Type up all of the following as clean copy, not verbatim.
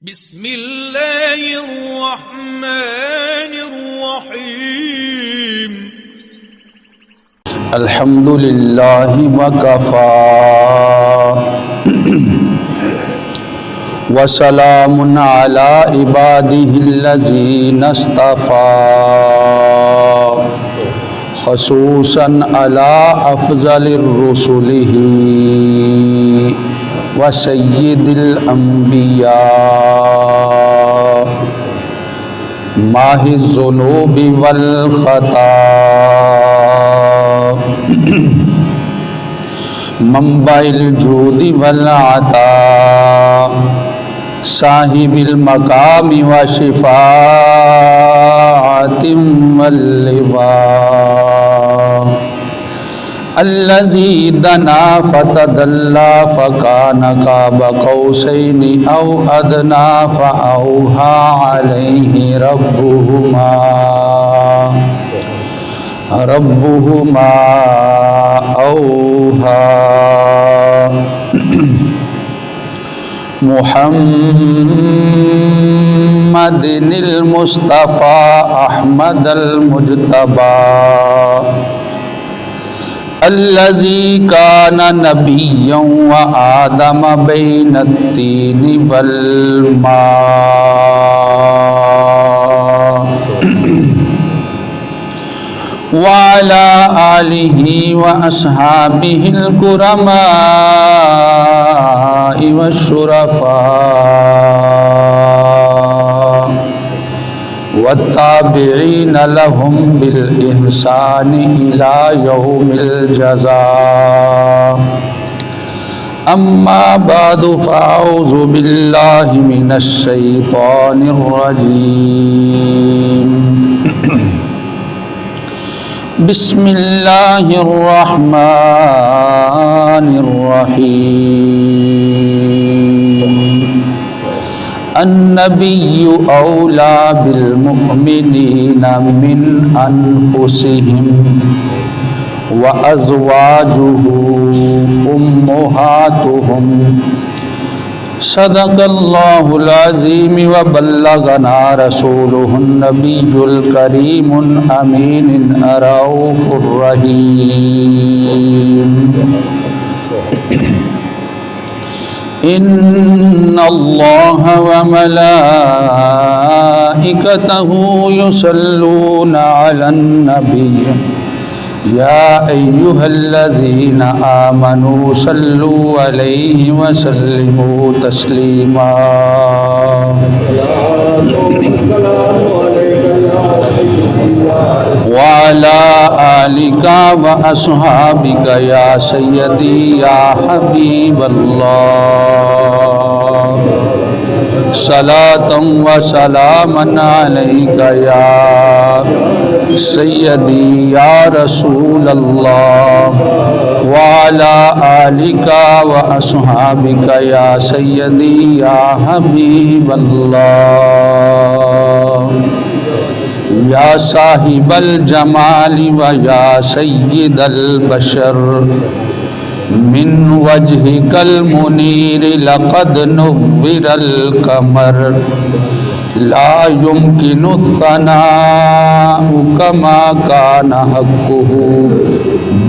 بسم اللہ الرحمن الرحیم الحمد للہ وکفی وسلام علی عبادہ الذین اصطفی خصوصا علی افضل الرسل وسید الانبیاء ماحِ الذنوب والخطا منبع الجود والعطاء صاحب المقام وشفاعة واللواء الذي دنا فتدلى فكان قاب قوسين أو أدنى فأوحى عليه ربهما أوحى محمد المصطفى أحمد المجتبى الذي كان نبيا وآدم بين الطين والماء وعلى آله وأصحابه الكرماء والشرفاء والتابعين لهم بالإحسان إلى يوم الجزاء أما بعد فأعوذ بالله من الشيطان الرجيم بسم الله الرحمن الرحيم النبي أولى بالمؤمنين من أنفسهم وأزواجه أمهاتهم صدق الله العظيم وبلغنا رسوله النبي الكريم الأمين الرؤوف الرحيم إن الله وملائكته يصلون على النبي يا أيها الذين آمنوا صلوا عليه وسلموا تسليما وعلى آلك وأصحابك يا سيدي يا حبيب الله صلاة وسلاما عليك يا سيدي يا رسول الله وعلى آلك وأصحابك يا سيدي يا حبيب الله يا صاحب الجمال ويا سيد البشر من وجهك المنير لقد نور القمر لا يمكن الثناء كما كان حقه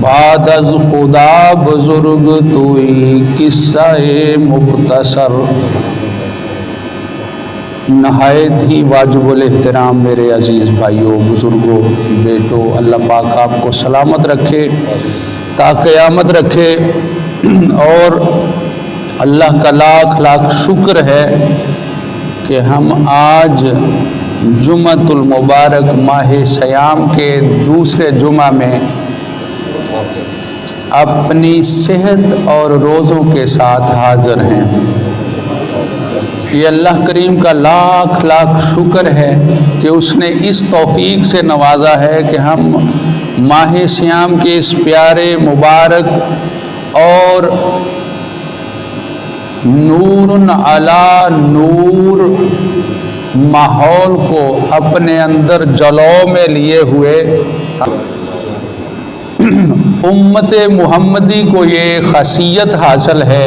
بعد از خدا بزرگ توئی قصہ مختصر نہایت ہی واجب الاحترام میرے عزیز بھائیوں بزرگوں بیٹوں اللہ پاک آپ کو سلامت رکھے تا قیامت رکھے اور اللہ کا لاکھ لاکھ شکر ہے کہ ہم آج جمعۃ المبارک ماہ سیام کے دوسرے جمعہ میں اپنی صحت اور روزوں کے ساتھ حاضر ہیں۔ یہ اللہ کریم کا لاکھ لاکھ شکر ہے کہ اس نے اس توفیق سے نوازا ہے کہ ہم ماہ سیام کے اس پیارے مبارک اور نور علی نور ماحول کو اپنے اندر جلو میں لیے ہوئے امت محمدی کو یہ خاصیت حاصل ہے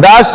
10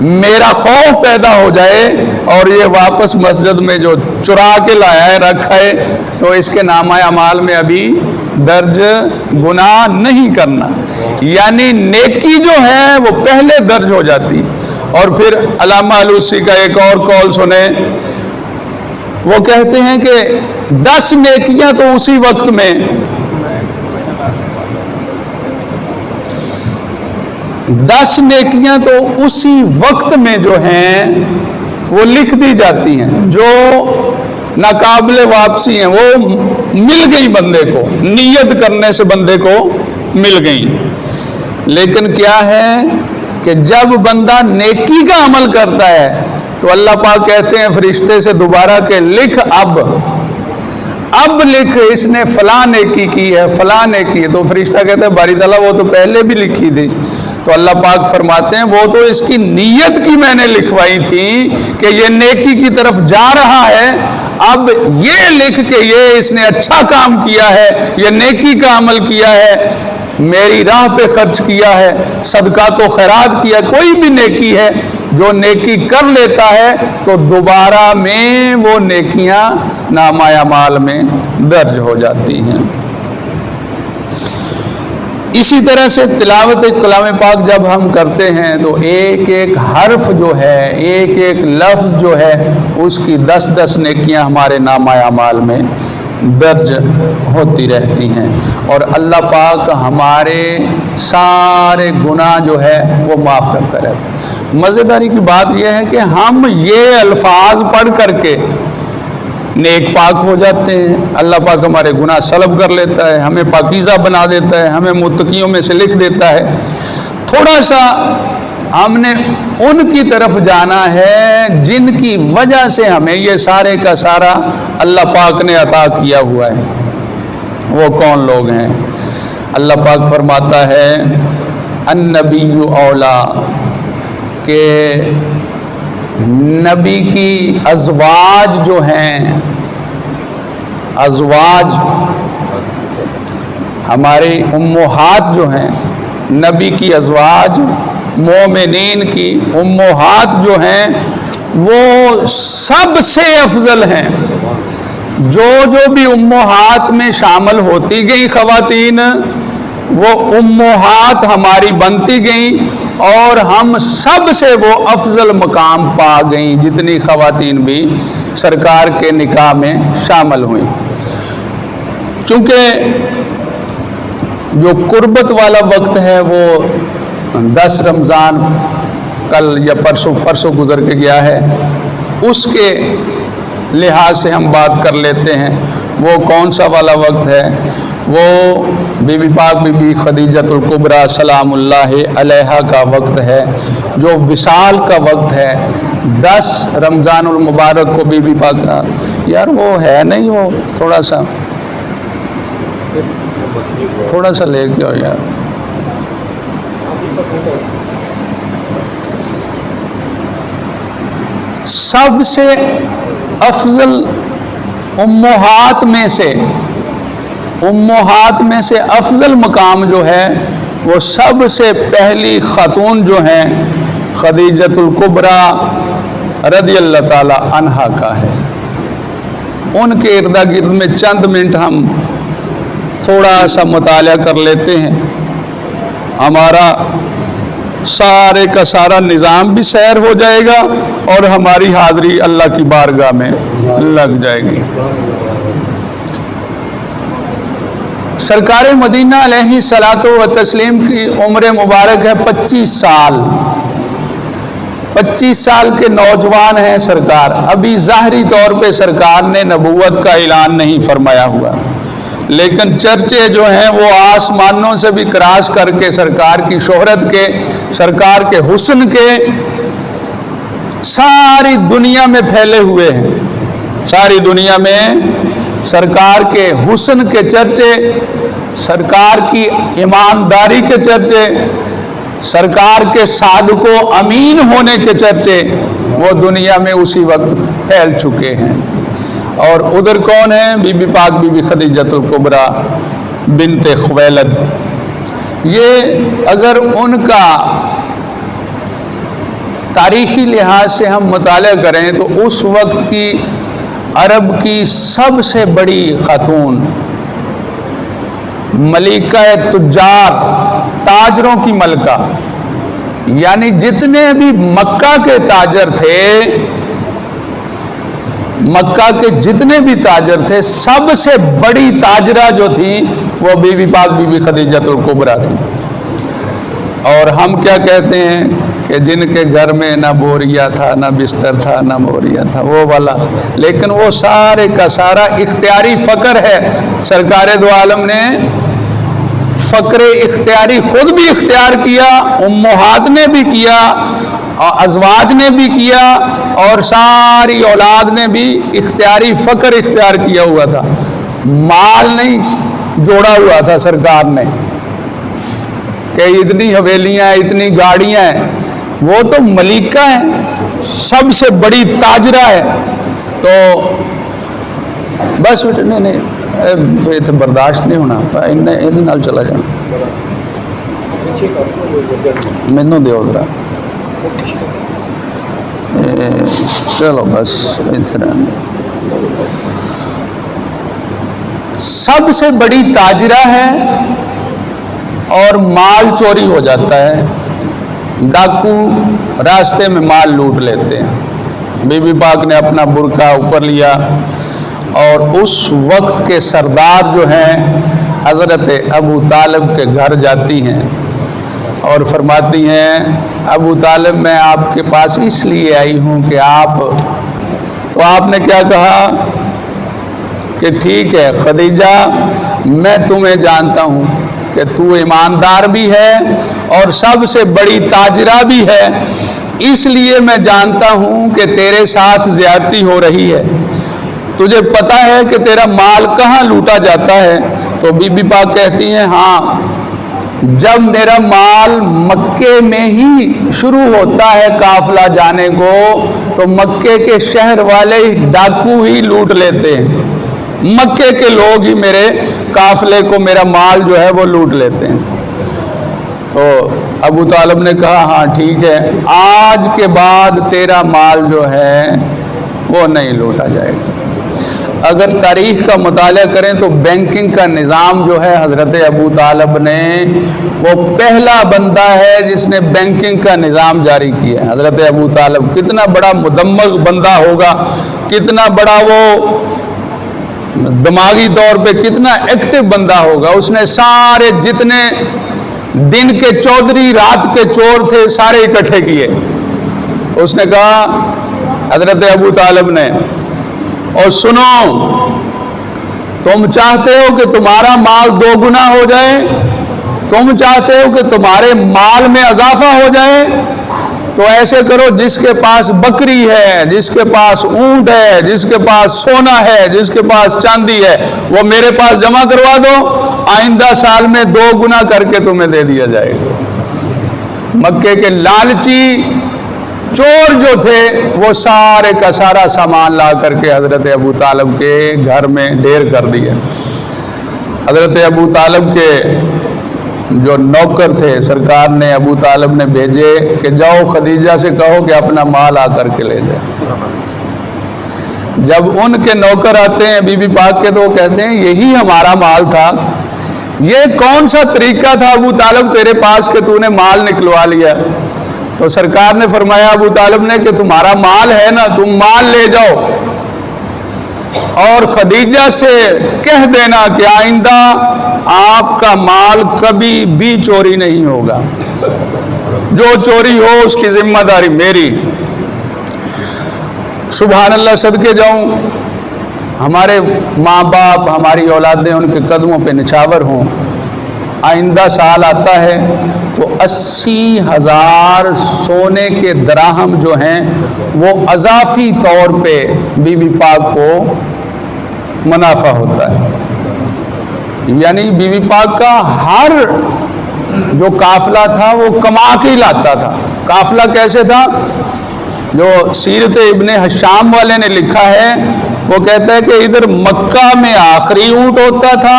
میرا خوف پیدا ہو جائے اور یہ واپس مسجد میں جو چرا کے لایا ہے رکھا ہے تو اس کے نامہ اعمال میں ابھی درج گناہ نہیں کرنا، یعنی نیکی جو ہے وہ پہلے درج ہو جاتی۔ اور پھر علامہ علوسی کا ایک اور قول سنیں، وہ کہتے ہیں کہ 10 نیکیاں تو اسی وقت میں 10 نیکیاں تو اسی وقت میں جو ہیں وہ لکھ دی جاتی ہیں، جو ناقابل واپسی ہیں، وہ مل گئی بندے کو، نیت کرنے سے بندے کو مل گئی۔ لیکن کیا ہے کہ جب بندہ نیکی کا عمل کرتا ہے تو اللہ پاک کہتے ہیں فرشتے سے دوبارہ کہ لکھ، اب لکھ، اس نے فلاں نیکی کی ہے، فلاں نیکی ہے۔ تو فرشتہ کہتے ہیں باری تعالیٰ وہ تو پہلے بھی لکھی تھی۔ تو اللہ پاک فرماتے ہیں وہ تو اس کی نیت کی میں نے لکھوائی تھی کہ یہ نیکی کی طرف جا رہا ہے، اب یہ لکھ کہ یہ اس نے اچھا کام کیا ہے، یہ نیکی کا عمل کیا ہے، میری راہ پہ خرچ کیا ہے، صدقات و خیرات کیا، کوئی بھی نیکی ہے جو نیکی کر لیتا ہے تو دوبارہ میں وہ نیکیاں نامہ اعمال میں درج ہو جاتی ہیں۔ اسی طرح سے تلاوت کلام پاک جب ہم کرتے ہیں تو ایک ایک حرف جو ہے، ایک ایک لفظ جو ہے، اس کی 10 نیکیاں ہمارے نامہ اعمال میں درج ہوتی رہتی ہیں، اور اللہ پاک ہمارے سارے گناہ جو ہے وہ معاف کرتا رہتا ہے۔ مزیداری کی بات یہ ہے کہ ہم یہ الفاظ پڑھ کر کے نیک پاک ہو جاتے ہیں، اللہ پاک ہمارے گناہ سلب کر لیتا ہے، ہمیں پاکیزہ بنا دیتا ہے، ہمیں متقیوں میں سے لکھ دیتا ہے۔ تھوڑا سا ہم نے ان کی طرف جانا ہے جن کی وجہ سے ہمیں یہ سارے کا سارا اللہ پاک نے عطا کیا ہوا ہے۔ وہ کون لوگ ہیں؟ اللہ پاک فرماتا ہے النبی اولا، کہ نبی کی ازواج جو ہیں، ازواج ہماری امہات جو ہیں، نبی کی ازواج مومنین کی امہات جو ہیں وہ سب سے افضل ہیں۔ جو بھی امہات میں شامل ہوتی گئی خواتین، وہ امہات ہماری بنتی گئیں اور ہم سب سے وہ افضل مقام پا گئیں جتنی خواتین بھی سرکار کے نکاح میں شامل ہوئیں۔ چونکہ جو قربت والا وقت ہے وہ 10 رمضان کل یا پرسوں گزر کے گیا ہے، اس کے لحاظ سے ہم بات کر لیتے ہیں۔ وہ کون سا والا وقت ہے؟ وہ بی بی پاک بی بی خدیجۃ الکبریٰ سلام اللہ علیہا کا وقت ہے، جو وصال کا وقت ہے۔ 10 رمضان المبارک کو بی بی پاک کا، یار وہ ہے نہیں، وہ تھوڑا سا لے کے ہو یار۔ سب سے افضل امہات میں سے افضل مقام جو ہے وہ سب سے پہلی خاتون جو ہیں خدیجۃ الکبریٰ رضی اللہ تعالی عنہا کا ہے۔ ان کے ارد گرد میں چند منٹ ہم تھوڑا سا مطالعہ کر لیتے ہیں، ہمارا سارے کا سارا نظام بھی سیر ہو جائے گا اور ہماری حاضری اللہ کی بارگاہ میں لگ جائے گی۔ سرکار مدینہ علیہ الصلاۃ والتسلیم کی عمر مبارک ہے 25 سال۔ 25 سال کے نوجوان ہیں سرکار۔ ابھی ظاہری طور پہ سرکار نے نبوت کا اعلان نہیں فرمایا ہوا، لیکن چرچے جو ہیں وہ آسمانوں سے بھی کراس کر کے سرکار کی شہرت کے، سرکار کے حسن کے ساری دنیا میں پھیلے ہوئے ہیں۔ ساری دنیا میں سرکار کے حسن کے چرچے، سرکار کی ایمانداری کے چرچے، سرکار کے صادق و امین ہونے کے چرچے وہ دنیا میں اسی وقت پھیل چکے ہیں۔ اور ادھر کون ہیں؟ بی بی پاک بی بی خدیجۃ الکبریٰ بنت خویلد۔ یہ اگر ان کا تاریخی لحاظ سے ہم مطالعہ کریں تو اس وقت کی عرب کی سب سے بڑی خاتون، ملکہ تجار، تاجروں کی ملکہ، یعنی جتنے بھی مکہ کے تاجر تھے، مکہ کے جتنے بھی تاجر تھے، سب سے بڑی تاجرہ جو تھی وہ بی بی پاک بی بی خدیجۃ الکبریٰ تھی۔ اور ہم کیا کہتے ہیں کہ جن کے گھر میں نہ بوریا تھا، نہ بستر تھا، نہ بوریا تھا، وہ والا، لیکن وہ سارے کا سارا اختیاری فقر ہے۔ سرکار دو عالم نے فقر اختیاری خود بھی اختیار کیا، امہات نے بھی کیا، ازواج نے بھی کیا، اور ساری اولاد نے بھی اختیاری فقر اختیار کیا ہوا تھا۔ مال نہیں جوڑا ہوا تھا سرکار نے کہ اتنی حویلیاں، اتنی گاڑیاں ہیں، وہ تو ملکہ ہیں، سب سے بڑی تاجرہ ہے۔ تو بس نہیں برداشت نہیں ہونا، نال چلا جانا، مینوں دیو ذرا، چلو بس سب سے بڑی تاجرہ ہے اور مال چوری ہو جاتا ہے، ڈاکو راستے میں مال لوٹ لیتے ہیں۔ بی بی پاک نے اپنا برقع اوپر لیا اور اس وقت کے سردار جو ہیں حضرت ابو طالب کے گھر جاتی ہیں اور فرماتی ہیں ابو طالب میں آپ کے پاس اس لیے آئی ہوں کہ تو آپ نے کیا کہا کہ ٹھیک ہے خدیجہ، میں تمہیں جانتا ہوں کہ تو ایماندار بھی ہے اور سب سے بڑی تاجرہ بھی ہے، اس لیے میں جانتا ہوں کہ تیرے ساتھ زیادتی ہو رہی ہے، تجھے پتہ ہے کہ تیرا مال کہاں لوٹا جاتا ہے؟ تو بی بی پاک کہتی ہیں ہاں، جب میرا مال مکے میں ہی شروع ہوتا ہے قافلہ جانے کو تو مکے کے شہر والے ڈاکو ہی لوٹ لیتے ہیں، مکے کے لوگ ہی میرے قافلے کو، میرا مال جو ہے وہ لوٹ لیتے ہیں۔ تو ابو طالب نے کہا ہاں ٹھیک ہے، آج کے بعد تیرا مال جو ہے وہ نہیں لوٹا جائے گا۔ اگر تاریخ کا مطالعہ کریں تو بینکنگ کا نظام جو ہے حضرت ابو طالب نے، وہ پہلا بندہ ہے جس نے بینکنگ کا نظام جاری کیا ہے۔ حضرت ابو طالب کتنا بڑا مدمغ بندہ ہوگا، کتنا بڑا وہ دماغی طور پہ کتنا ایکٹیو بندہ ہوگا، اس نے سارے جتنے دن کے چودھری رات کے چور تھے سارے اکٹھے کیے۔ اس نے کہا حضرت ابو طالب نے، اور سنو، تم چاہتے ہو کہ تمہارا مال 2 گنا ہو جائے، تم چاہتے ہو کہ تمہارے مال میں اضافہ ہو جائے، تو ایسے کرو جس کے پاس بکری ہے، جس کے پاس اونٹ ہے، جس کے پاس سونا ہے، جس کے پاس چاندی ہے، وہ میرے پاس جمع کروا دو، آئندہ سال میں 2 گنا کر کے تمہیں دے دیا جائے گا۔ مکے کے لالچی چور جو تھے وہ سارے کا سارا سامان لا کر کے حضرت ابو طالب کے گھر میں ڈھیر کر دیا۔ حضرت ابو طالب کے جو نوکر تھے سرکار نے، ابو طالب نے بھیجے کہ جاؤ خدیجہ سے کہو کہ اپنا مال آ کر کے لے جائے۔ جب ان کے نوکر آتے ہیں بی بی پاک کے تو وہ کہتے ہیں یہی ہمارا مال تھا، یہ کون سا طریقہ تھا ابو طالب تیرے پاس کہ تو نے مال نکلوا لیا؟ تو سرکار نے فرمایا ابو طالب نے کہ تمہارا مال ہے نا، تم مال لے جاؤ اور خدیجہ سے کہہ دینا کہ آئندہ آپ کا مال کبھی بھی چوری نہیں ہوگا، جو چوری ہو اس کی ذمہ داری میری۔ سبحان اللہ، صدقے جاؤں ہمارے ماں باپ، ہماری اولادیں ان کے قدموں پہ نچھاور ہوں۔ آئندہ سال آتا ہے تو 80,000 سونے کے دراہم جو ہیں وہ اضافی طور پہ بی بی پاک کو منافع ہوتا ہے، یعنی بی بی پاک کا ہر جو قافلہ تھا وہ کما کے ہی لاتا تھا۔ قافلہ کیسے تھا؟ جو سیرت ابن حشام والے نے لکھا ہے وہ کہتا ہے کہ ادھر مکہ میں آخری اونٹ ہوتا تھا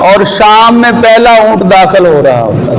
اور شام میں پہلا اونٹ داخل ہو رہا ہوتا تھا۔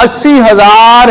80,000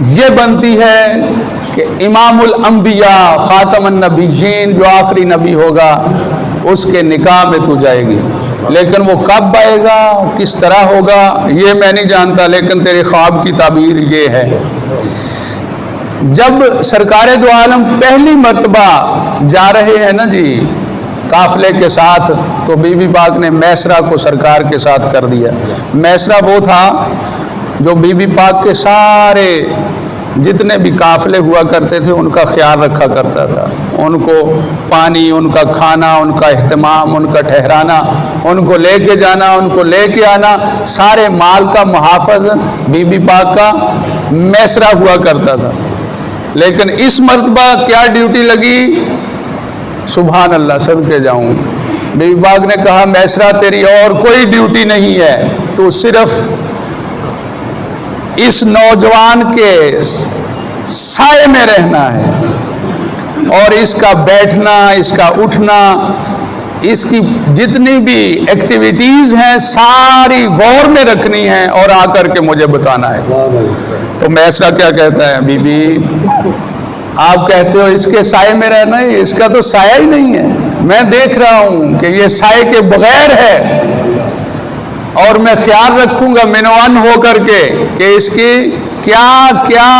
یہ بنتی ہے کہ امام الانبیاء خاتم النبیین جو آخری نبی ہوگا اس کے نکاح میں تو جائے گی، لیکن وہ کب آئے گا، کس طرح ہوگا، یہ میں نہیں جانتا، لیکن تیرے خواب کی تعبیر یہ ہے۔ جب سرکار دو عالم پہلی مرتبہ جا رہے ہیں نا جی قافلے کے ساتھ، تو بی بی پاک نے میسرہ کو سرکار کے ساتھ کر دیا۔ میسرہ وہ تھا جو بی بی پاک کے سارے جتنے بھی قافلے ہوا کرتے تھے ان کا خیال رکھا کرتا تھا، ان کو پانی، ان کا کھانا، ان کا اہتمام، ان کا ٹھہرانا، ان کو لے کے جانا، ان کو لے کے آنا، سارے مال کا محافظ بی بی پاک کا میسرہ ہوا کرتا تھا۔ لیکن اس مرتبہ کیا ڈیوٹی لگی؟ سبحان اللہ، صدقے جاؤں، بی بی پاک نے کہا میسرہ تیری اور کوئی ڈیوٹی نہیں ہے، تو صرف اس نوجوان کے سائے میں رہنا ہے، اور اس کا بیٹھنا، اس کا اٹھنا، اس کی جتنی بھی ایکٹیویٹیز ہیں ساری غور میں رکھنی ہے اور آ کر کے مجھے بتانا ہے۔ تو میسرہ کیا کہتا ہے، بی بی آپ کہتے ہو اس کے سائے میں رہنا ہے، اس کا تو سایہ ہی نہیں ہے، میں دیکھ رہا ہوں کہ یہ سائے کے بغیر ہے، اور میں خیال رکھوں گا منوان ہو کر کے کہ اس کی کیا کیا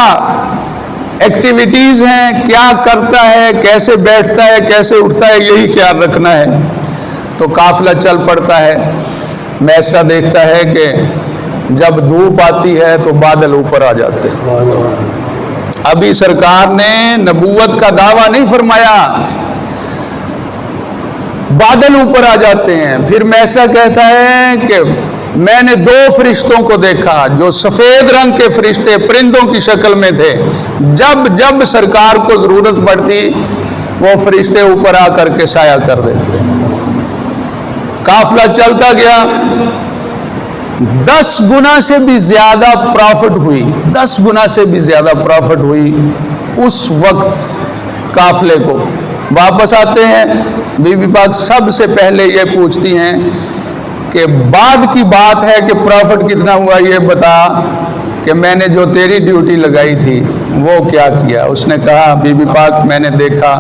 ایکٹیویٹیز ہیں، کیا کرتا ہے، کیسے بیٹھتا ہے، کیسے اٹھتا ہے، یہی خیال رکھنا ہے۔ تو قافلہ چل پڑتا ہے۔ میسرہ دیکھتا ہے کہ جب دھوپ آتی ہے تو بادل اوپر آ جاتے ہیں۔ ابھی سرکار نے نبوت کا دعویٰ نہیں فرمایا، بادل اوپر آ جاتے ہیں۔ پھر میسرہ کہتا ہے کہ میں نے 2 فرشتوں کو دیکھا جو سفید رنگ کے فرشتے پرندوں کی شکل میں تھے، جب جب سرکار کو ضرورت پڑتی وہ فرشتے اوپر آ کر کے سایہ کر دیتے۔ قافلہ چلتا گیا، 10 گنا سے بھی زیادہ پرافٹ ہوئی، 10 گنا سے بھی زیادہ پرافٹ ہوئی اس وقت قافلے کو۔ واپس آتے ہیں، بی بی پاک سب سے پہلے یہ پوچھتی ہیں کہ بعد کی بات ہے کہ پرافٹ کتنا ہوا، یہ بتا کہ میں نے جو تیری ڈیوٹی لگائی تھی وہ کیا کیا۔ اس نے کہا بی بی پاک میں نے دیکھا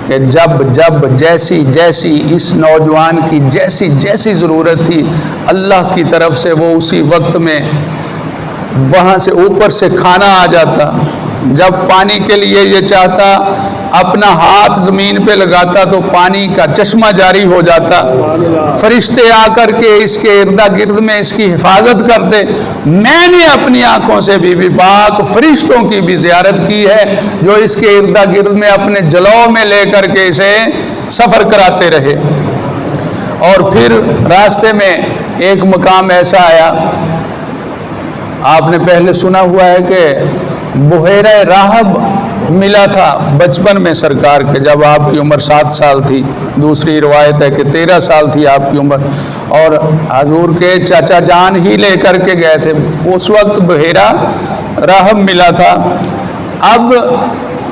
کہ جب جب جیسی جیسی اس نوجوان کی جیسی جیسی ضرورت تھی اللہ کی طرف سے وہ اسی وقت میں وہاں سے اوپر سے کھانا آ جاتا، جب پانی کے لیے یہ چاہتا اپنا ہاتھ زمین پہ لگاتا تو پانی کا چشمہ جاری ہو جاتا، فرشتے آ کر کے اس کے ارد گرد میں اس کی حفاظت کرتے۔ میں نے اپنی آنکھوں سے بی بی پاک فرشتوں کی بھی زیارت کی ہے جو اس کے ارد گرد میں اپنے جلو میں لے کر کے اسے سفر کراتے رہے۔ اور پھر راستے میں ایک مقام ایسا آیا، آپ نے پہلے سنا ہوا ہے کہ بحیرہ راہب ملا تھا بچپن میں سرکار کے، جب آپ کی عمر 7 سال تھی، دوسری روایت ہے کہ 13 سال تھی آپ کی عمر، اور حضور کے چاچا جان ہی لے کر کے گئے تھے، اس وقت بحیرہ راہب ملا تھا۔ اب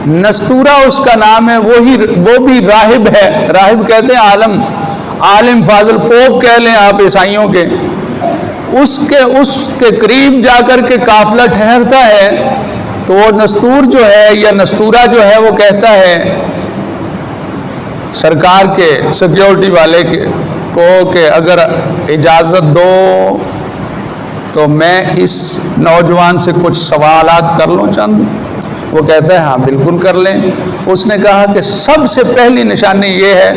نستورہ اس کا نام ہے، وہ بھی راہب ہے، راہب کہتے ہیں عالم فاضل پوپ کہہ لیں آپ عیسائیوں کے۔ اس کے قریب جا کر کے قافلہ ٹھہرتا ہے تو وہ نستور جو ہے یا نستورہ جو ہے وہ کہتا ہے سرکار کے سیکیورٹی والے کو کہ اگر اجازت دو تو میں اس نوجوان سے کچھ سوالات کر لوں چند۔ وہ کہتا ہے ہاں بالکل کر لیں۔ اس نے کہا کہ سب سے پہلی نشانی یہ ہے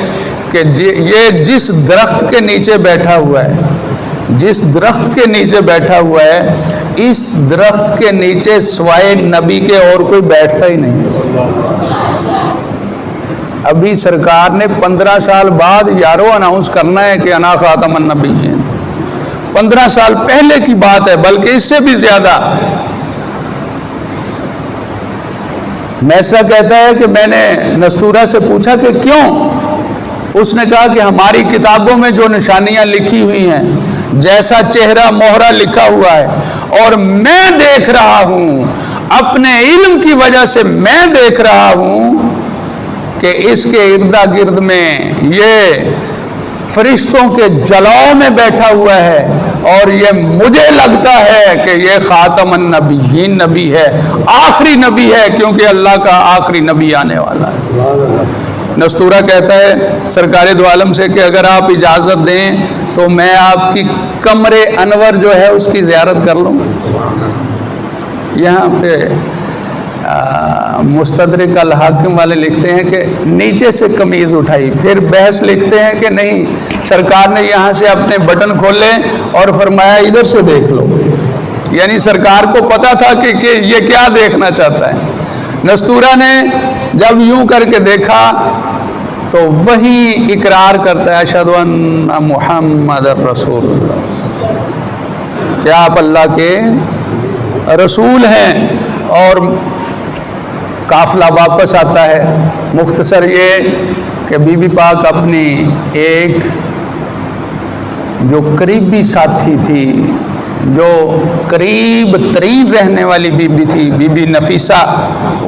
کہ یہ جس درخت کے نیچے بیٹھا ہوا ہے، جس درخت کے نیچے بیٹھا ہوا ہے، اس درخت کے نیچے سوائے نبی کے اور کوئی بیٹھتا ہی نہیں۔ ابھی سرکار نے 15 سال بعد یارو اناؤنس کرنا ہے کہ انا خاتم النبیین، 15 سال پہلے کی بات ہے، بلکہ اس سے بھی زیادہ۔ میسرہ کہتا ہے کہ میں نے نستورہ سے پوچھا کہ کیوں؟ اس نے کہا کہ ہماری کتابوں میں جو نشانیاں لکھی ہوئی ہیں، جیسا چہرہ مہرہ لکھا ہوا ہے، اور میں دیکھ رہا ہوں اپنے علم کی وجہ سے، میں دیکھ رہا ہوں کہ اس کے ارد گرد میں یہ فرشتوں کے جلاؤ میں بیٹھا ہوا ہے، اور یہ مجھے لگتا ہے کہ یہ خاتم النبیین نبی ہے، آخری نبی ہے، کیونکہ اللہ کا آخری نبی آنے والا ہے۔ نستورہ کہتا ہے سرکار دو عالم سے کہ اگر آپ اجازت دیں تو میں آپ کی قمر انور جو ہے اس کی زیارت کر لوں۔ یہاں پہ مستدرک الحاکم والے لکھتے ہیں کہ نیچے سے قمیض اٹھائی، پھر بحث لکھتے ہیں کہ نہیں، سرکار نے یہاں سے اپنے بٹن کھولے اور فرمایا ادھر سے دیکھ لو، یعنی سرکار کو پتا تھا کہ یہ کیا دیکھنا چاہتا ہے۔ نستورہ نے جب یوں کر کے دیکھا تو وہی اقرار کرتا ہے اشہد ان محمد رسول اللہ، کہ آپ اللہ کے رسول ہیں۔ اور قافلہ واپس آتا ہے۔ مختصر یہ کہ بی بی پاک اپنی ایک جو قریبی ساتھی تھی، جو قریب ترین رہنے والی بی بی تھی، بی بی نفیسہ،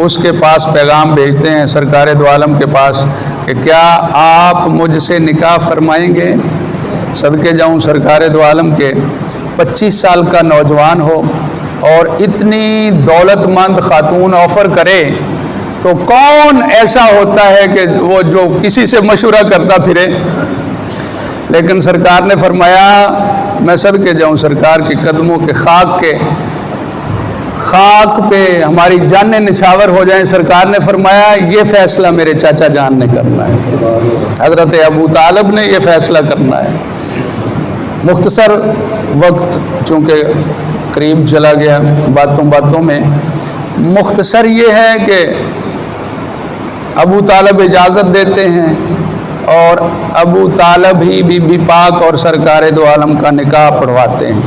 اس کے پاس پیغام بھیجتے ہیں سرکار دو عالم کے پاس کہ کیا آپ مجھ سے نکاح فرمائیں گے؟ صدقے جاؤں سرکار دو عالم کے 25 سال کا نوجوان ہو اور اتنی دولت مند خاتون آفر کرے تو کون ایسا ہوتا ہے کہ وہ جو کسی سے مشورہ کرتا پھرے؟ لیکن سرکار نے فرمایا، میں صدقے جاؤں سرکار کے قدموں کے خاک پہ ہماری جانیں نچھاور ہو جائیں، سرکار نے فرمایا یہ فیصلہ میرے چاچا جان نے کرنا ہے، حضرت ابو طالب نے یہ فیصلہ کرنا ہے۔ مختصر وقت چونکہ قریب چلا گیا، باتوں میں مختصر یہ ہے کہ ابو طالب اجازت دیتے ہیں اور ابو طالب ہی بی بی پاک اور سرکار دو عالم کا نکاح پڑھواتے ہیں۔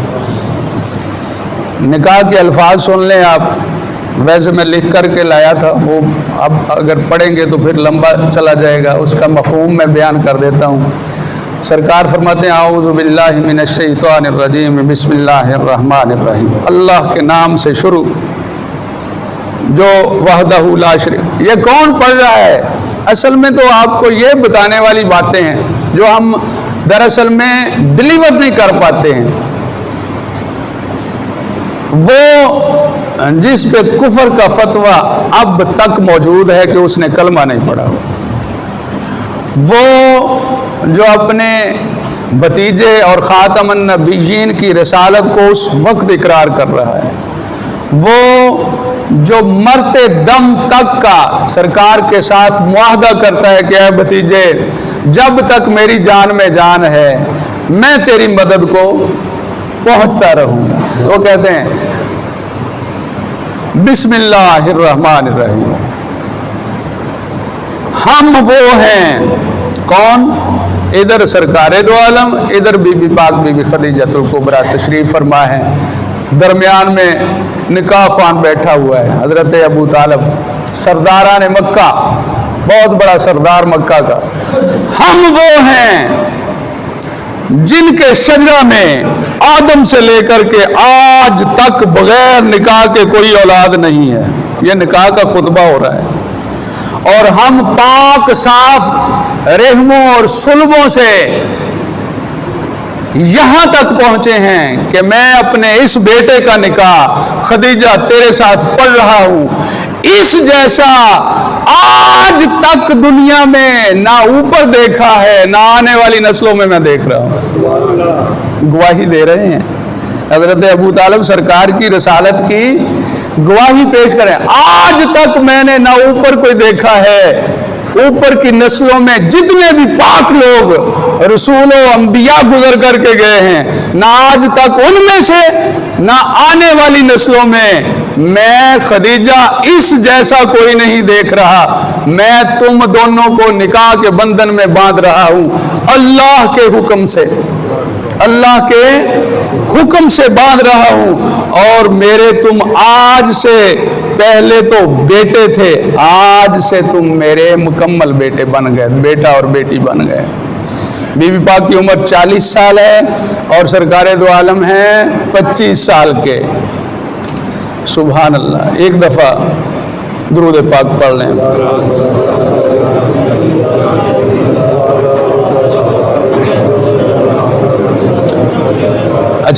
نکاح کے الفاظ سن لیں آپ، ویسے میں لکھ کر کے لایا تھا، وہ اب اگر پڑھیں گے تو پھر لمبا چلا جائے گا، اس کا مفہوم میں بیان کر دیتا ہوں۔ سرکار فرماتے ہیں اعوذ باللہ من الشیطان الرجیم بسم اللہ الرحمن الرحیم، اللہ کے نام سے شروع جو وحدہ لا شریک۔ یہ کون پڑھ رہا ہے؟ اصل میں تو آپ کو یہ بتانے والی باتیں ہیں جو ہم دراصل میں ڈیلیور نہیں کر پاتے ہیں۔ وہ جس پہ کفر کا فتویٰ اب تک موجود ہے کہ اس نے کلمہ نہیں پڑھا ہو، وہ جو اپنے بھتیجے اور خاتم النبیین کی رسالت کو اس وقت اقرار کر رہا ہے، وہ جو مرتے دم تک کا سرکار کے ساتھ معاہدہ کرتا ہے کہ اے بھتیجے جب تک میری جان میں جان ہے میں تیری مدد کو پہنچتا رہوں گا، وہ کہتے ہیں بسم اللہ الرحمن الرحیم۔ ہم وہ ہیں کون؟ ادھر سرکار دو عالم، ادھر بی بی پاک بی بی خدیجۃ الکبریٰ تشریف فرما ہے، درمیان میں نکاح خوان بیٹھا ہوا ہے حضرت ابو طالب، سرداران مکہ، بہت بڑا سردار مکہ کا۔ ہم وہ ہیں جن کے شجرہ میں آدم سے لے کر کے آج تک بغیر نکاح کے کوئی اولاد نہیں ہے، یہ نکاح کا خطبہ ہو رہا ہے، اور ہم پاک صاف رحموں اور صلبوں سے یہاں تک پہنچے ہیں کہ میں اپنے اس بیٹے کا نکاح خدیجہ تیرے ساتھ پڑھ رہا ہوں، اس جیسا آج تک دنیا میں نہ اوپر دیکھا ہے نہ آنے والی نسلوں میں دیکھ رہا ہوں۔ گواہی دے رہے ہیں حضرت ابو طالب سرکار کی رسالت کی گواہی پیش کریں، آج تک میں نے نہ اوپر کوئی دیکھا ہے، اوپر کی نسلوں میں جتنے بھی پاک لوگ رسول و انبیاء گزر کر کے گئے ہیں، نہ آج تک ان میں سے نہ آنے والی نسلوں میں خدیجہ اس جیسا کوئی نہیں دیکھ رہا۔ میں تم دونوں کو نکاح کے بندھن میں باندھ رہا ہوں اللہ کے حکم سے، اللہ کے حکم سے باندھ رہا ہوں، اور میرے تم آج سے پہلے تو بیٹے تھے، آج سے تم میرے مکمل بیٹے بن گئے، بیٹا اور بیٹی بن گئے۔ بی بی پاک کی عمر 40 سال ہے اور سرکار دو عالم ہیں 25 سال کے۔ سبحان اللہ، ایک دفعہ درود پاک پڑھ لیں۔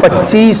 25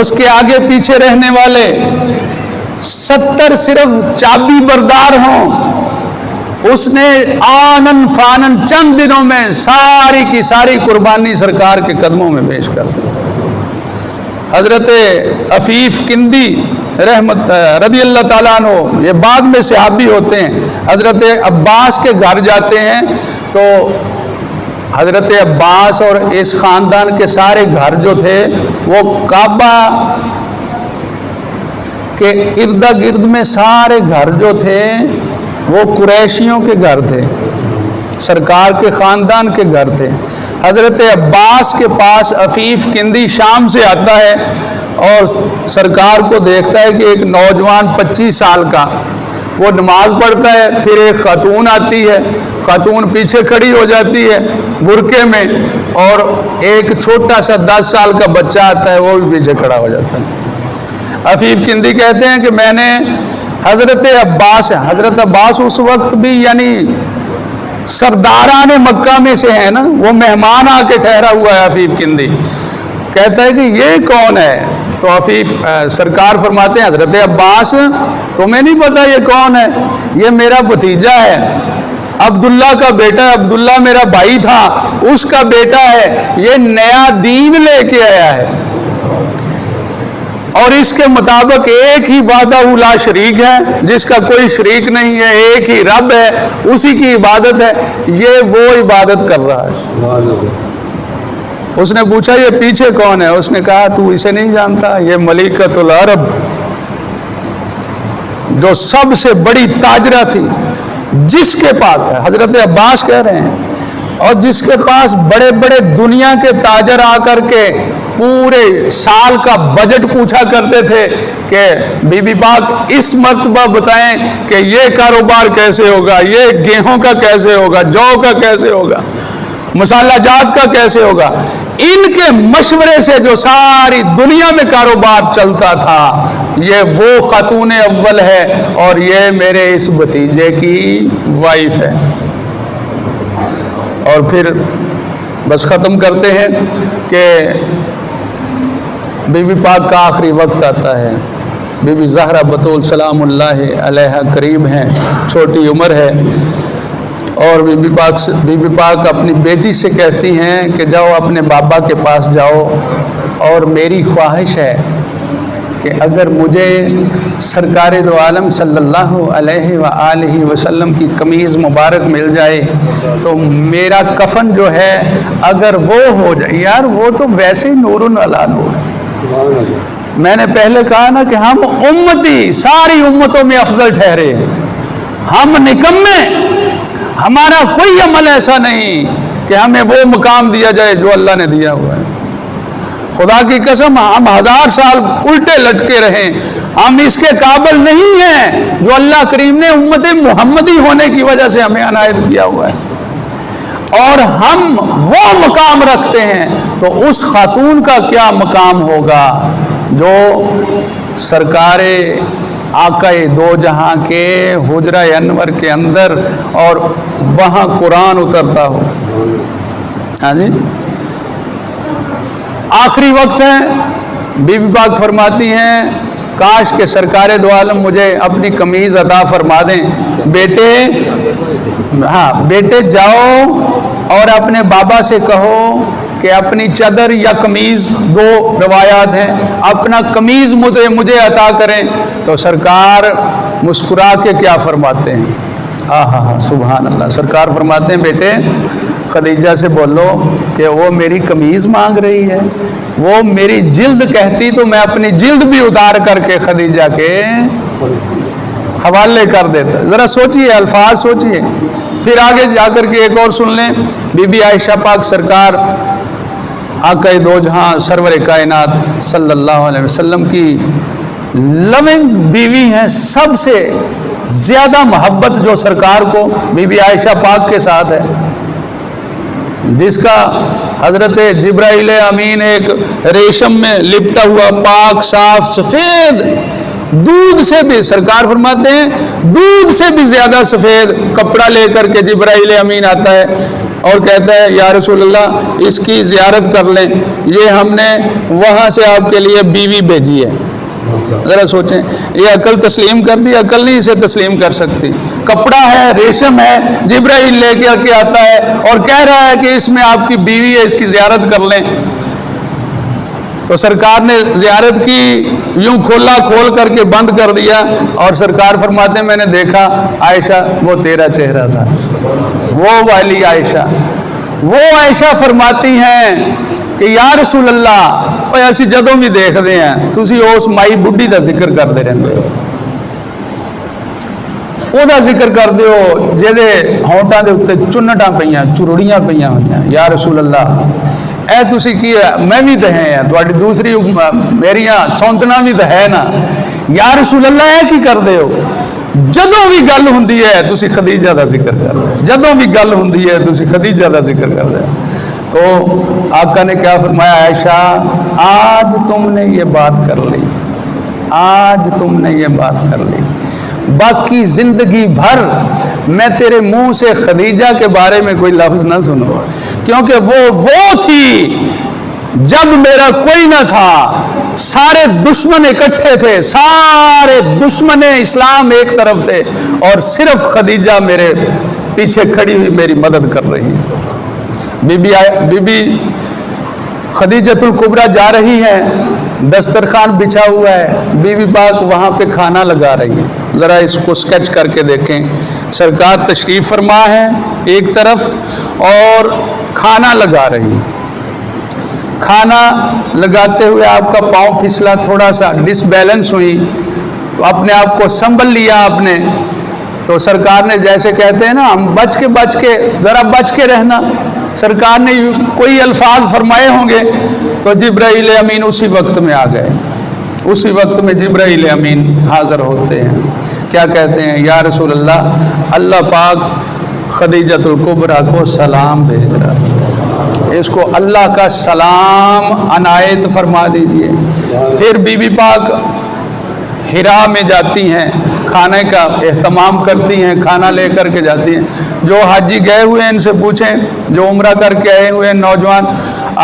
اس کے آگے پیچھے رہنے والے 70 صرف چابی بردار ہوں، اس نے آنن فانن چند دنوں میں ساری کی ساری قربانی سرکار کے قدموں میں پیش کر دی۔ حضرت عفیف کندی رضی اللہ تعالیٰ عنہ، یہ بعد میں صحابی ہوتے ہیں، حضرت عباس کے گھر جاتے ہیں تو حضرت عباس اور اس خاندان کے سارے گھر جو تھے وہ کعبہ کے ارد گرد میں سارے گھر جو تھے وہ قریشیوں کے گھر تھے، سرکار کے خاندان کے گھر تھے۔ حضرت عباس کے پاس عفیف کندی شام سے آتا ہے اور سرکار کو دیکھتا ہے کہ ایک نوجوان 25 سال کا وہ نماز پڑھتا ہے، پھر ایک خاتون آتی ہے، خاتون پیچھے کھڑی ہو جاتی ہے برقعے میں، اور ایک چھوٹا سا 10 سال کا بچہ آتا ہے، وہ بھی پیچھے کھڑا ہو جاتا ہے۔ عفیف کندی کہتے ہیں کہ میں نے حضرت عباس اس وقت بھی یعنی سرداران مکہ میں سے ہیں نا، وہ مہمان آ کے ٹھہرا ہوا ہے۔ عفیف کندی کہتا ہے کہ یہ کون ہے؟ تو سرکار فرماتے ہیں حضرت عباس تمہیں نہیں پتا یہ کون ہے؟ یہ میرا بھتیجا ہے، عبداللہ کا بیٹا ہے، عبداللہ میرا بھائی تھا، اس کا بیٹا ہے، یہ نیا دین لے کے آیا ہے اور اس کے مطابق ایک ہی وحدہ لا شریک ہے، جس کا کوئی شریک نہیں ہے، ایک ہی رب ہے، اسی کی عبادت ہے، یہ وہ عبادت کر رہا ہے۔ اس نے پوچھا یہ پیچھے کون ہے؟ اس نے کہا تو اسے نہیں جانتا، یہ ملکۃ العرب جو سب سے بڑی تاجرہ تھی، جس کے پاس حضرت عباس کہہ رہے ہیں، اور جس کے پاس بڑے بڑے دنیا کے تاجر آ کر کے پورے سال کا بجٹ پوچھا کرتے تھے کہ بی بی پاک اس مرتبہ بتائیں کہ یہ کاروبار کیسے ہوگا، یہ گیہوں کا کیسے ہوگا، جو کا کیسے ہوگا، مسالہ جات کا کیسے ہوگا۔ ان کے مشورے سے جو ساری دنیا میں کاروبار چلتا تھا، یہ وہ خاتون اول ہے اور یہ میرے اس بھتیجے کی وائف ہے۔ اور پھر بس ختم کرتے ہیں کہ بی بی پاک کا آخری وقت آتا ہے۔ بی بی زہرا بطول سلام اللہ علیہا قریب ہیں، چھوٹی عمر ہے، اور بی بی پاک اپنی بیٹی سے کہتی ہیں کہ جاؤ اپنے بابا کے پاس جاؤ، اور میری خواہش ہے کہ اگر مجھے سرکار دو عالم صلی اللہ علیہ وآلہ وسلم کی قمیض مبارک مل جائے تو میرا کفن جو ہے اگر وہ ہو جائے، یار وہ تو ویسے ہی نور علی نور ہے۔ میں نے پہلے کہا نا کہ ہم امتی ساری امتوں میں افضل ٹھہرے، ہم نکمے، ہمارا کوئی عمل ایسا نہیں کہ ہمیں وہ مقام دیا جائے جو اللہ نے دیا ہوا ہے۔ خدا کی قسم ہم 1000 سال الٹے لٹکے رہیں، ہم اس کے قابل نہیں ہیں جو اللہ کریم نے امت محمدی ہونے کی وجہ سے ہمیں عنایت کیا ہوا ہے، اور ہم وہ مقام رکھتے ہیں تو اس خاتون کا کیا مقام ہوگا جو سرکار آقا دو جہاں کے حجرہ انور کے اندر اور وہاں قرآن اترتا ہو۔ ہاں جی، آخری وقت ہے، بی بی پاک فرماتی ہیں کاش کہ سرکار دو عالم مجھے اپنی قمیض عطا فرما دیں۔ بیٹے جاؤ اور اپنے بابا سے کہو کہ اپنی چادر یا قمیض، دو روایات ہیں، اپنا قمیض مجھے عطا کریں۔ تو سرکار مسکرا کے کیا فرماتے ہیں؟ ہاں سبحان اللہ، سرکار فرماتے ہیں بیٹے خدیجہ سے بولو کہ وہ میری قمیض مانگ رہی ہے، وہ میری جلد کہتی تو میں اپنی جلد بھی اتار کر کے خدیجہ کے حوالے کر دیتا۔ ذرا سوچئے، الفاظ سوچئے، پھر آگے جا کر کے ایک اور سن لیں۔ بی بی عائشہ پاک سرکار آقا دو جہاں سرور کائنات صلی اللہ علیہ وسلم کی لونگ بیوی ہیں، سب سے زیادہ محبت جو سرکار کو بی بی عائشہ پاک کے ساتھ ہے، جس کا حضرت جبرائیل امین ایک ریشم میں لپٹا ہوا پاک صاف سفید، دودھ سے بھی، سرکار فرماتے ہیں دودھ سے بھی زیادہ سفید کپڑا لے کر کے جبرائیل امین آتا ہے اور کہتا ہے یا رسول اللہ اس کی زیارت کر لیں، یہ ہم نے وہاں سے آپ کے لیے بیوی بھیجی ہے۔ ذرا سوچیں، یہ عقل تسلیم کر دی؟ عقل نہیں اسے تسلیم کر سکتی۔ کپڑا ہے، ریشم ہے، جبرائیل لے کے آتا ہے اور کہہ رہا ہے کہ اس میں آپ کی بیوی ہے، اس کی زیارت کر لیں۔ تو سرکار نے زیارت کی، یوں کھول کر کے بند کر دیا، اور سرکار فرماتے ہیں میں نے دیکھا عائشہ وہ تیرا چہرہ تھا، وہ والی عائشہ۔ وہ عائشہ فرماتی ہیں کہ یا رسول اللہ ایسی جدوں بھی دیکھتے ہیں تسی اس مائی بڈھی دا ذکر کرتے رہتے ہو، وہ دا ذکر کرتے ہو جہدے ہونٹاں دے اوتے چنٹاں پئیاں، چرڑیاں پئیاں ہوئیاں۔ یا رسول اللہ اے تسی کی ہے، میں بھی تو ہے تواڈی دوسری میریاں سونتنا بھی تو ہے نا۔ یا رسول اللہ اے کی کرتے ہو؟ جدوں بھی گل ہوندی ہے تسی خدیجہ دا ذکر کرتے ہو، جدوں بھی گل ہوندی ہے تسی خدیجہ دا ذکر کرتے ہو۔ تو آقا نے کیا فرمایا؟ عائشہ آج تم نے یہ بات کر لی، آج تم نے یہ بات کر لی، باقی زندگی بھر میں تیرے منہ سے خدیجہ کے بارے میں کوئی لفظ نہ سنوں، کیونکہ وہ تھی جب میرا کوئی نہ تھا، سارے دشمن اکٹھے تھے، سارے دشمن اسلام ایک طرف تھے، اور صرف خدیجہ میرے پیچھے کھڑی ہوئی میری مدد کر رہی ہے۔ بی بی خدیجۃ الکبریٰ جا رہی ہے، دسترخوان بچھا ہوا ہے، بی بی پاک وہاں پہ کھانا لگا رہی ہے۔ ذرا اس کو سکیچ کر کے دیکھیں، سرکار تشریف فرما ہے ایک طرف اور کھانا لگا رہی، کھانا لگاتے ہوئے آپ کا پاؤں پھسلا، تھوڑا سا ڈس بیلنس ہوئی، تو اپنے آپ کو سنبھل لیا آپ نے۔ تو سرکار نے جیسے کہتے ہیں نا ہم بچ کے ذرا بچ کے رہنا، سرکار نے کوئی الفاظ فرمائے ہوں گے تو جبرائیل امین اسی وقت میں آ گئے، اسی وقت میں جبرائیل امین حاضر ہوتے ہیں۔ کیا کہتے ہیں؟ یا رسول اللہ اللہ پاک خدیجۃ الکبریٰ کو سلام بھیج رہا ہے، اس کو اللہ کا سلام عنایت فرما دیجئے۔ پھر بی بی پاک ہرا میں جاتی ہیں، کھانے کا اہتمام کرتی ہیں، کھانا لے کر کے جاتی ہیں۔ جو حاجی گئے ہوئے ہیں ان سے پوچھیں، جو عمرہ کر کے آئے ہوئے ہیں نوجوان،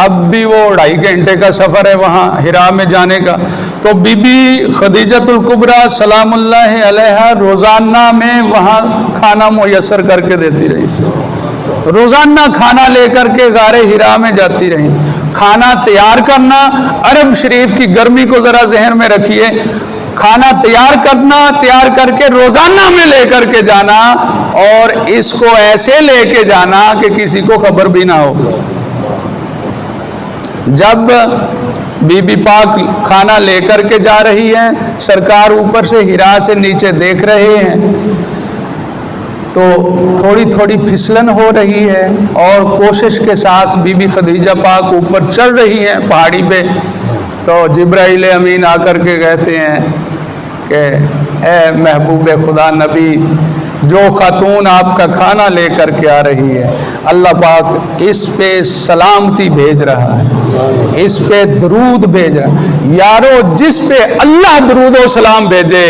اب بھی وہ 2.5 گھنٹے کا سفر ہے وہاں ہرا میں جانے کا، تو بی بی خدیجۃ الکبریٰ سلام اللہ علیہا روزانہ میں وہاں کھانا میسر کر کے دیتی رہی، روزانہ کھانا لے کر کے غار ہرا میں جاتی رہی۔ کھانا تیار کرنا، عرب شریف کی گرمی کو ذرا ذہن میں رکھیے، کھانا تیار کرنا، تیار کر کے روزانہ میں لے کر کے جانا، اور اس کو ایسے لے کے جانا کہ کسی کو خبر بھی نہ ہو۔ جب بی بی پاک کھانا لے کر کے جا رہی ہیں، سرکار اوپر سے ہرا سے نیچے دیکھ رہے ہیں، تو تھوڑی تھوڑی پھسلن ہو رہی ہے، اور کوشش کے ساتھ بی بی خدیجہ پاک اوپر چڑھ رہی ہیں پہاڑی پہ۔ تو جبرائیل امین آ کر کے کہتے ہیں کہ اے محبوب خدا نبی، جو خاتون آپ کا کھانا لے کر کے آ رہی ہے اللہ پاک اس پہ سلامتی بھیج رہا ہے، اس پہ درود بھیج رہا ہے۔ یارو جس پہ اللہ درود و سلام بھیجے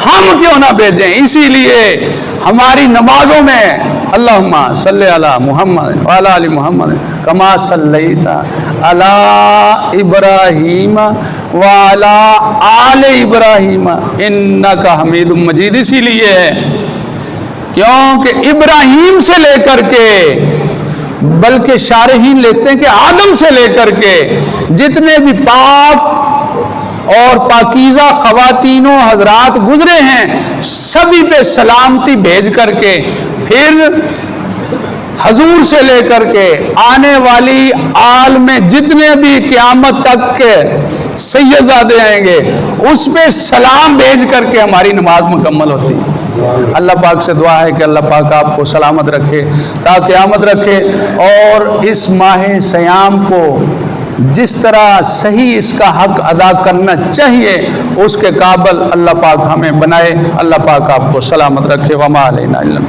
ہم کیوں نہ بھیجیں؟ اسی لیے ہماری نمازوں میں اللہم صلی علی محمد وعلی آل محمد کما صلیت علی ابراہیم وعلی آل ابراہیم انک حمید مجید، اسی لیے ہے کیونکہ ابراہیم سے لے کر کے، بلکہ شارحین لکھتے ہیں کہ آدم سے لے کر کے جتنے بھی پاک اور پاکیزہ خواتین و حضرات گزرے ہیں، سبھی پہ سلامتی بھیج کر کے، پھر حضور سے لے کر کے آنے والی آل میں جتنے بھی قیامت تک کے سیدزادے آئیں گے اس پہ سلام بھیج کر کے ہماری نماز مکمل ہوتی ہے۔ اللہ پاک سے دعا ہے کہ اللہ پاک آپ کو سلامت رکھے تا قیامت رکھے، اور اس ماہ سیام کو جس طرح صحیح اس کا حق ادا کرنا چاہیے اس کے قابل اللہ پاک ہمیں بنائے۔ اللہ پاک آپ کو سلامت رکھے۔ وما علینا الا